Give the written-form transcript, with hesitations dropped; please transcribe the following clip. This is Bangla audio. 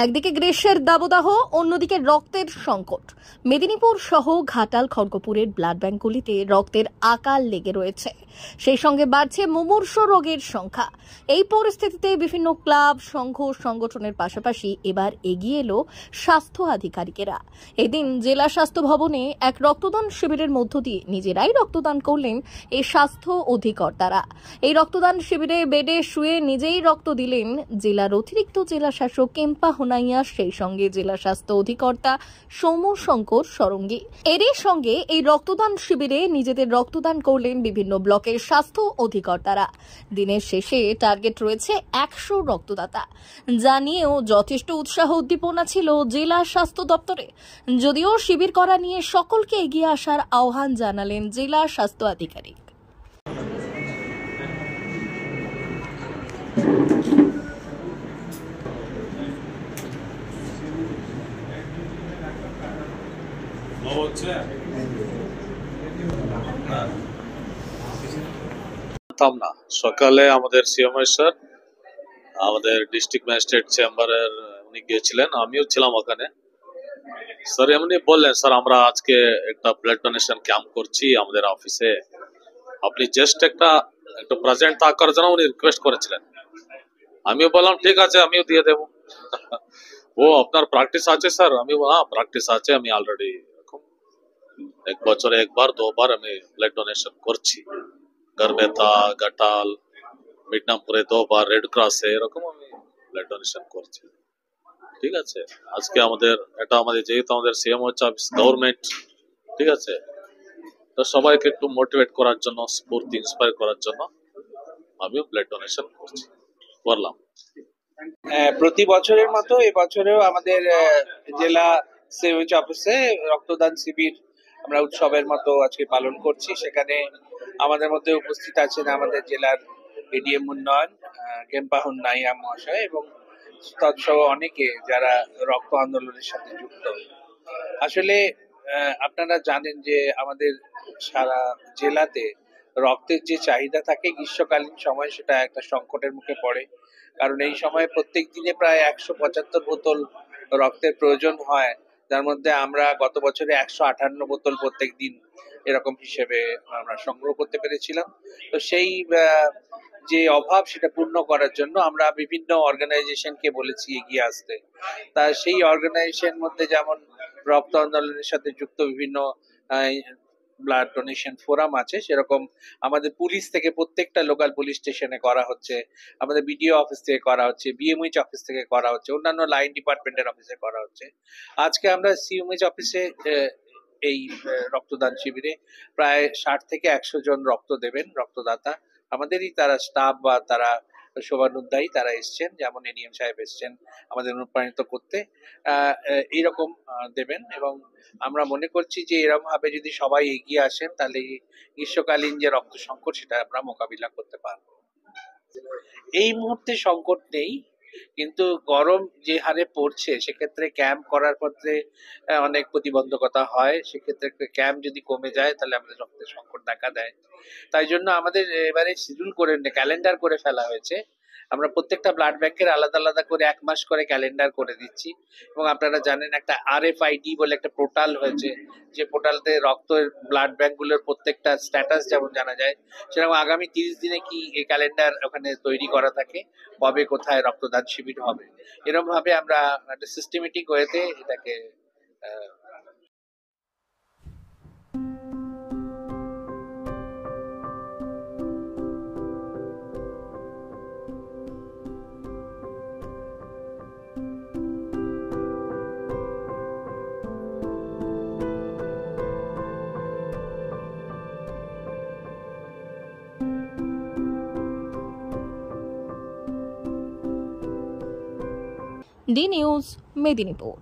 একদিকে গ্রীষ্মের দাবদাহ, অন্যদিকে রক্তের সংকট। মেদিনীপুর সহ ঘাটাল, খড়গপুরের ব্লাড ব্যাংকগুলিতে রক্তের আকাল লেগে রয়েছে। সেই সঙ্গে বাড়ছে মুমূর্ষ রোগের সংখ্যা। এই পরিস্থিতিতে বিভিন্ন ক্লাব, সংঘ, সংগঠনের পাশাপাশি এবার এগিয়ে এলো স্বাস্থ্য আধিকারিকেরা। এদিন জেলা স্বাস্থ্য ভবনে এক রক্তদান শিবিরের মধ্য দিয়ে নিজেরাই রক্তদান করলেন এই স্বাস্থ্য অধিকর্তারা। এই রক্তদান শিবিরে বেডে শুয়ে নিজেই রক্ত দিলেন জেলার অতিরিক্ত জেলা শাসক কেম্পা হোনাইয়া, সেই সঙ্গে জেলা স্বাস্থ্য অধিকর্তা সৌম্যশঙ্কর সরঙ্গী। এরই সঙ্গে এই রক্তদান শিবিরে নিজেদের রক্তদান করলেন বিভিন্ন ব্লকের স্বাস্থ্য অধিকর্তারা। দিনের শেষে টার্গেট রয়েছে 100 রক্তদাতা, যা নিয়েও যথেষ্ট উৎসাহ উদ্দীপনা ছিল জেলা স্বাস্থ্য দপ্তরে। যদিও শিবির করা নিয়ে সকলকে এগিয়ে আসার আহ্বান জানালেন জেলা স্বাস্থ্য আধিকারিক। সকালে আমাদের সিএমও স্যার, আমাদের ডিস্ট্রিক্ট ম্যাজিস্ট্রেট চেম্বারের উনি গিয়েছিলেন, আমিও ছিলাম ওখানে। স্যার এমনি বললেন, স্যার আমরা আজকে একটা ব্লাড ডোনেশন ক্যাম্প করছি আমাদের অফিসে, আপনি জাস্ট একটা প্রেজেন্ট থাকার জন্য উনি রিকোয়েস্ট করেছিলেন। আমিও বললাম ঠিক আছে, আমিও দিয়ে দেবো। ও আপনার প্র্যাকটিস আছে স্যার? আমি প্র্যাকটিস আছে, আমি অলরেডি এক বছরে একবার দুবার আমি ব্লাড ডোনেশন করছি। গড়বেতা, ঘাটাল, মিদনাপুরে দুবার, রেড ক্রসে এরকম আমি ব্লাড ডোনেশন করছি। ঠিক আছে, আজকে আমাদের যেহেতু আমাদের সিএম হচ্ছে গভর্নমেন্ট, ঠিক আছে, তো সবাইকে একটু মোটিভেট করার জন্য, স্ফূর্তি ইন্সপায়ার করার জন্য আমিও ব্লাড ডোনেশন করলাম। প্রতি বছরের মতো এবছরেও আমাদের জেলা সিএমএইচ অফিসে রক্তদান শিবির আমরা উৎসবের মতো আজকে পালন করছি। সেখানে আমাদের মধ্যে উপস্থিত আছেন আমাদের জেলার এডিএম উন্নয়ন কেম্পা হোনাইয়া মহাশয় এবং তৎসহ অনেকে যারা রক্ত আন্দোলনের সাথে যুক্ত। আসলে আপনারা জানেন যে আমাদের সারা জেলাতে রক্তের যে চাহিদা থাকে গ্রীষ্মকালীন সময়, সেটা একটা সংকটের মুখে পড়ে। কারণ এই সময় প্রত্যেক দিনে প্রায় 175 বোতল রক্তের প্রয়োজন হয়, যার মধ্যে আমরা গত বছরে 158 বোতল প্রত্যেক দিন এরকম হিসেবে আমরা সংগ্রহ করতে পেরেছিলাম। তো সেই যে অভাব সেটা পূর্ণ করার জন্য আমরা বিভিন্ন অর্গানাইজেশনকে বলেছি এগিয়ে আসতে। তা সেই অর্গানাইজেশন মধ্যে যেমন রক্ত আন্দোলনের সাথে যুক্ত বিভিন্ন ব্লাড ডোনেশন ফোরাম আছে, সেরকম আমাদের পুলিশ থেকে প্রত্যেকটা লোকাল পুলিশ স্টেশনে করা হচ্ছে, আমাদের বিডিও অফিস থেকে করা হচ্ছে, বিএমএইচ অফিস থেকে করা হচ্ছে, অন্যান্য লাইন ডিপার্টমেন্টের অফিসে করা হচ্ছে। আজকে আমরা সিএমএইচ অফিসে এই রক্তদান শিবিরে প্রায় 60 থেকে 100 জন রক্ত দেবেন রক্তদাতা। আমাদেরই তারা স্টাফ বা তারা শোভানুধ্যায়ী তারা এসছেন, যেমন এডিএম সাহেব এসছেন আমাদের অনুপ্রাণিত করতে, এইরকম দেবেন। এবং আমরা মনে করছি যে এরকম ভাবে যদি সবাই এগিয়ে আসেন তাহলে গ্রীষ্মকালীন যে রক্ত সংকট সেটা আমরা মোকাবিলা করতে পারবো। এই মুহূর্তে সংকট নেই, কিন্তু গরম যে হারে পড়ছে সেক্ষেত্রে ক্যাম্প করার পথে অনেক প্রতিবন্ধকতা হয়। সেক্ষেত্রে ক্যাম্প যদি কমে যায় তাহলে আমাদের রক্তের সংকট দেখা দেয়। তাই জন্য আমাদের এবারে শিডিউল করে ক্যালেন্ডার করে ফেলা হয়েছে। আমরা প্রত্যেকটা ব্লাড ব্যাংকের আলাদা আলাদা করে 1 মাস করে ক্যালেন্ডার করে দিচ্ছি। এবং আপনারা জানেন একটা আরএফআইডি বলে একটা পোর্টাল হয়েছে, যে পোর্টালতে রক্তের ব্লাড ব্যাংকগুলোর প্রত্যেকটা স্ট্যাটাস যেমন জানা যায়, সেরকম আগামী 30 দিনে কি এই ক্যালেন্ডার ওখানে তৈরি করা থাকে, কবে কোথায় রক্তদান শিবির হবে। এরকম ভাবে আমরা একটা সিস্টেমেটিক ওয়েতে এটাকে ডি নিউজ, মেদিনীপুর।